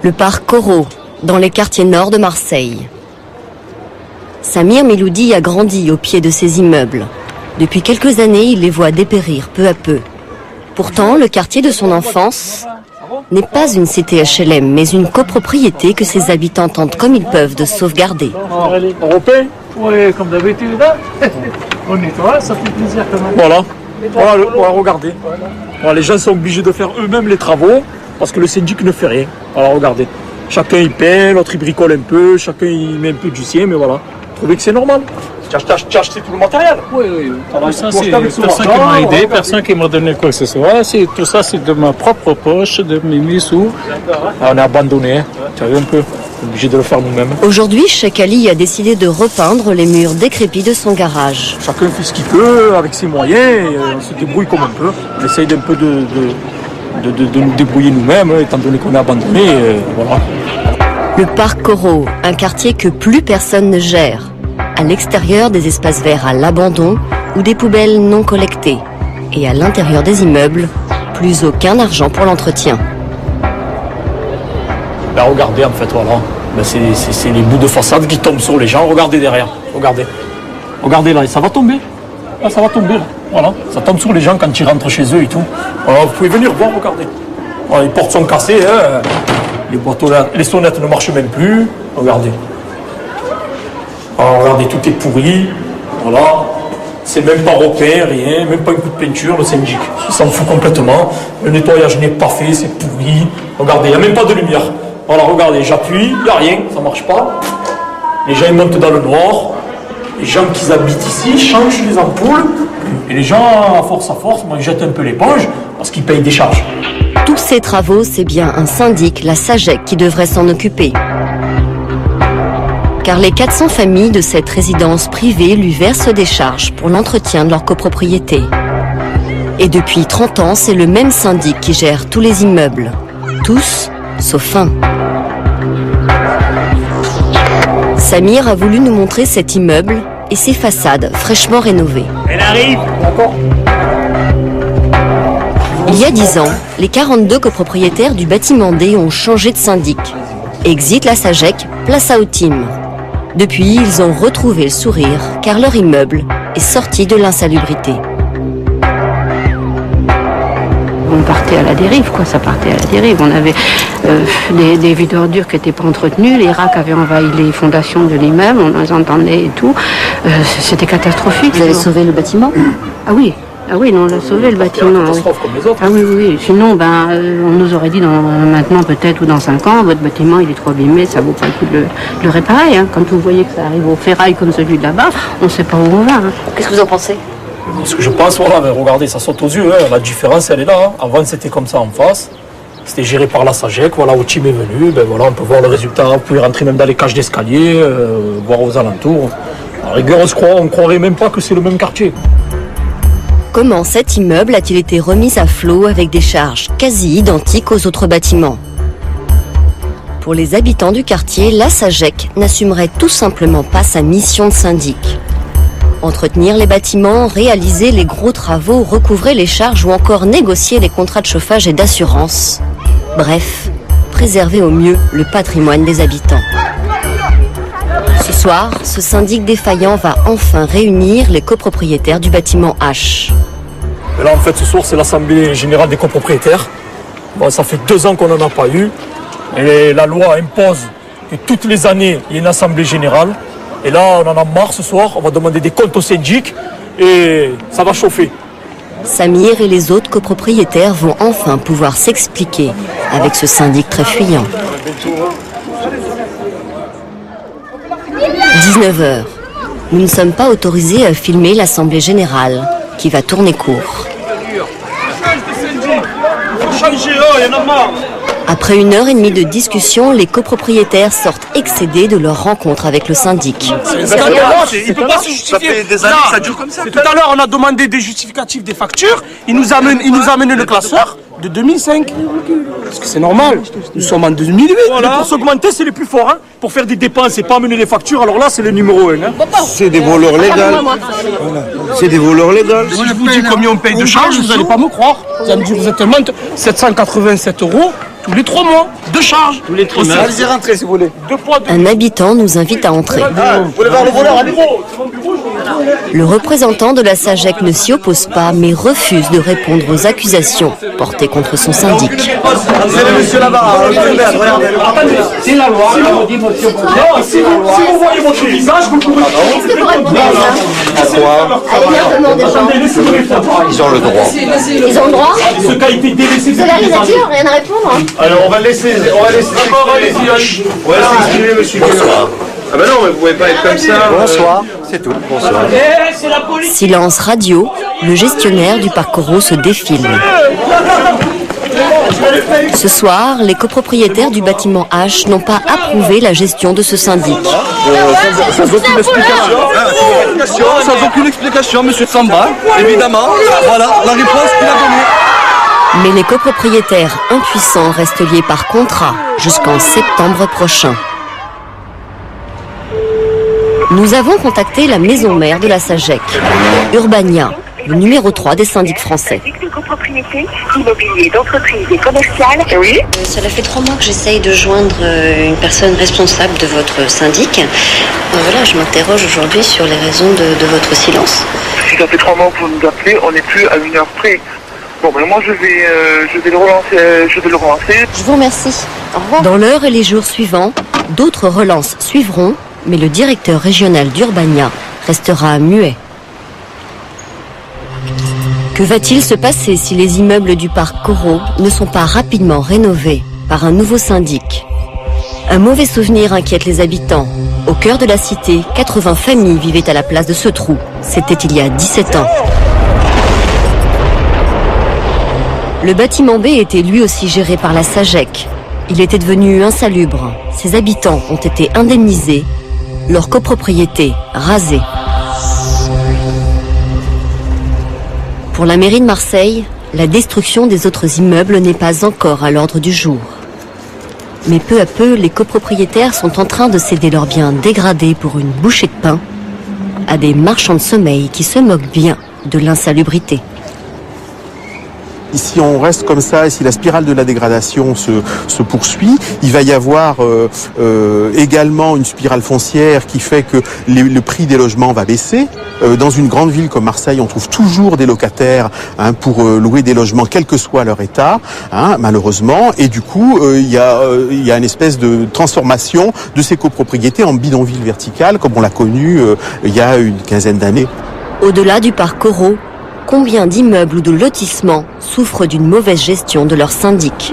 Le parc Corot, dans les quartiers nord de Marseille. Samir Miloudi a grandi au pied de ces immeubles. Depuis quelques années, il les voit dépérir peu à peu. Pourtant, le quartier de son enfance n'est pas une cité HLM, mais une copropriété que ses habitants tentent comme ils peuvent de sauvegarder. Européen ? Oui, comme d'habitude. On nettoie, ça fait plaisir quand même. Voilà, regardez. Voilà, les gens sont obligés de faire eux-mêmes les travaux parce que le syndic ne fait rien. Alors regardez, chacun il peint, l'autre il bricole un peu, chacun il met un peu du sien, mais voilà. Vous trouvez que c'est normal? Tu as acheté tout le matériel? Oui. Tout ça, c'est personne qui m'a aidé, personne qui m'a donné quoi que ce soit. Tout ça, c'est de ma propre poche, de mes sous. On est abandonné, tu as vu un peu. Obligé de le faire nous-mêmes. Aujourd'hui, Cheikh Ali a décidé de repeindre les murs décrépits de son garage. Chacun fait ce qu'il peut avec ses moyens, et on se débrouille comme on peut. On essaye d'un peu de nous débrouiller nous-mêmes, étant donné qu'on est abandonné. Voilà. Le parc Corot, un quartier que plus personne ne gère. À l'extérieur, des espaces verts à l'abandon ou des poubelles non collectées. Et à l'intérieur des immeubles, plus aucun argent pour l'entretien. Là, regardez, en fait, voilà. Ben, c'est les bouts de façade qui tombent sur les gens. Regardez derrière. Regardez là, ça va tomber. Là, ça va tomber, là. Voilà. Ça tombe sur les gens quand ils rentrent chez eux et tout. Voilà, vous pouvez venir voir, regardez. Voilà, les portes sont cassées, hein. Les sonnettes ne marchent même plus. Regardez. Alors, regardez, tout est pourri. Voilà. C'est même pas repeint, rien, même pas un coup de peinture, le syndic. Il s'en fout complètement. Le nettoyage n'est pas fait, c'est pourri. Regardez, il n'y a même pas de lumière. Voilà, regardez, j'appuie, il n'y a rien, ça ne marche pas. Les gens ils montent dans le noir. Les gens qui habitent ici changent les ampoules. Et les gens, à force, moi, ils jettent un peu l'éponge parce qu'ils payent des charges. Tous ces travaux, c'est bien un syndic, la SAGEC, qui devrait s'en occuper. Car les 400 familles de cette résidence privée lui versent des charges pour l'entretien de leur copropriété. Et depuis 30 ans, c'est le même syndic qui gère tous les immeubles. Tous, sauf un. Samir a voulu nous montrer cet immeuble et ses façades fraîchement rénovées. Elle arrive, d'accord. Il y a 10 ans, les 42 copropriétaires du bâtiment D ont changé de syndic. Exit la SAGEC, place à Autim. Depuis, ils ont retrouvé le sourire car leur immeuble est sorti de l'insalubrité. On partait à la dérive, quoi, ça partait à la dérive. On avait des vides d'ordures qui n'étaient pas entretenues, les rats avaient envahi les fondations de l'immeuble, on les entendait et tout. C'était catastrophique. Vous avez sauvé le bâtiment? Ah oui, non, on a sauvé le bâtiment. Oui. Comme les autres. Ah oui. Sinon, on nous aurait dit maintenant peut-être ou dans 5 ans, votre bâtiment il est trop abîmé, ça vaut pas le coup de le réparer. Hein. Quand vous voyez que ça arrive au ferraille comme celui de là-bas, on ne sait pas où on va. Hein. Qu'est-ce que vous en pensez? Ce que je pense, voilà, regardez, ça saute aux yeux, hein. La différence elle est là. Hein. Avant c'était comme ça en face, c'était géré par la SAGEC, voilà, où Tim est venu, voilà, on peut voir le résultat, vous pouvez rentrer même dans les cages d'escalier, voir aux alentours. À rigueur, on croirait même pas que c'est le même quartier. Comment cet immeuble a-t-il été remis à flot avec des charges quasi identiques aux autres bâtiments? Pour les habitants du quartier, la SAGEC n'assumerait tout simplement pas sa mission de syndic. Entretenir les bâtiments, réaliser les gros travaux, recouvrer les charges ou encore négocier les contrats de chauffage et d'assurance. Bref, préserver au mieux le patrimoine des habitants. Ce soir, ce syndic défaillant va enfin réunir les copropriétaires du bâtiment H. Et là, en fait, ce soir, c'est l'Assemblée Générale des copropriétaires. Bon, ça fait 2 ans qu'on n'en a pas eu. Et la loi impose que toutes les années, il y ait une Assemblée Générale. Et là, on en a marre ce soir. On va demander des comptes au syndic et ça va chauffer. Samir et les autres copropriétaires vont enfin pouvoir s'expliquer avec ce syndic très fuyant. 19h. Nous ne sommes pas autorisés à filmer l'Assemblée Générale, qui va tourner court. Après 1h30 de discussion, les copropriétaires sortent excédés de leur rencontre avec le syndic. Il peut pas se justifier. Ça fait des années que ça dure comme ça. Tout à l'heure, on a demandé des justificatifs des factures. Il nous a amené le classeur de 2005. Parce que c'est normal. Nous sommes en 2008. Voilà. Pour s'augmenter, c'est les plus forts. Hein. Pour faire des dépenses et pas amener les factures, alors là, c'est le numéro 1. Hein. C'est des voleurs légaux. Voilà. C'est des voleurs légaux. Si je vous dis combien on paye de charges, vous n'allez pas me croire. Vous allez me dire, vous êtes 787 €. Tous les 3 mois, de charge. Tous les trimestres. Allez-y, rentrez si vous voulez. Un habitant nous invite à entrer. Vous voulez voir le voleur à bureau? Le représentant de la SAGEC ne s'y oppose pas, mais refuse de répondre aux accusations portées contre son syndic. C'est le monsieur là-bas, regardez. C'est la loi. Si vous voyez votre visage, vous pouvez... Est-ce que vous répondez à ça? Ils ont le droit. Ils ont le droit? Ce cas a été délaissé Vous avez rien à dire, rien à répondre? Alors on va laisser exprimer monsieur. Bonsoir. Ah ben non, mais vous pouvez pas être comme ça. Bonsoir, c'est tout. Bonsoir. Silence radio, le gestionnaire du parc Corot se défile. Ce soir, les copropriétaires du bâtiment H n'ont pas approuvé la gestion de ce syndic. Sans aucune explication. Sans aucune explication, monsieur Samba, évidemment. Voilà la réponse qu'il a donnée. Mais les copropriétaires impuissants restent liés par contrat jusqu'en septembre prochain. Nous avons contacté la maison mère de la SAGEC, Urbania, le numéro 3 des syndics français. De copropriété, immobilier, d'entreprise et commerciale. Oui. Cela fait 3 mois que j'essaye de joindre une personne responsable de votre syndic. Voilà, je m'interroge aujourd'hui sur les raisons de votre silence. Si ça fait 3 mois que vous nous appelez, on n'est plus à 1 heure près. Bon, ben moi je vais le relancer. Je vous remercie. Au revoir. Dans l'heure et les jours suivants, d'autres relances suivront, mais le directeur régional d'Urbania restera muet. Que va-t-il se passer si les immeubles du parc Corot ne sont pas rapidement rénovés par un nouveau syndic? Un mauvais souvenir inquiète les habitants. Au cœur de la cité, 80 familles vivaient à la place de ce trou. C'était il y a 17 ans. Le bâtiment B était lui aussi géré par la SAGEC. Il était devenu insalubre. Ses habitants ont été indemnisés, leur copropriété rasée. Pour la mairie de Marseille, la destruction des autres immeubles n'est pas encore à l'ordre du jour. Mais peu à peu, les copropriétaires sont en train de céder leurs biens dégradés pour une bouchée de pain à des marchands de sommeil qui se moquent bien de l'insalubrité. Si on reste comme ça et si la spirale de la dégradation se poursuit, il va y avoir également une spirale foncière qui fait que le prix des logements va baisser. Dans une grande ville comme Marseille, on trouve toujours des locataires pour louer des logements, quel que soit leur état, malheureusement. Et du coup, il y a une espèce de transformation de ces copropriétés en bidonville verticale, comme on l'a connu il y a une quinzaine d'années. Au-delà du parc Corot, combien d'immeubles ou de lotissements souffrent d'une mauvaise gestion de leur syndic?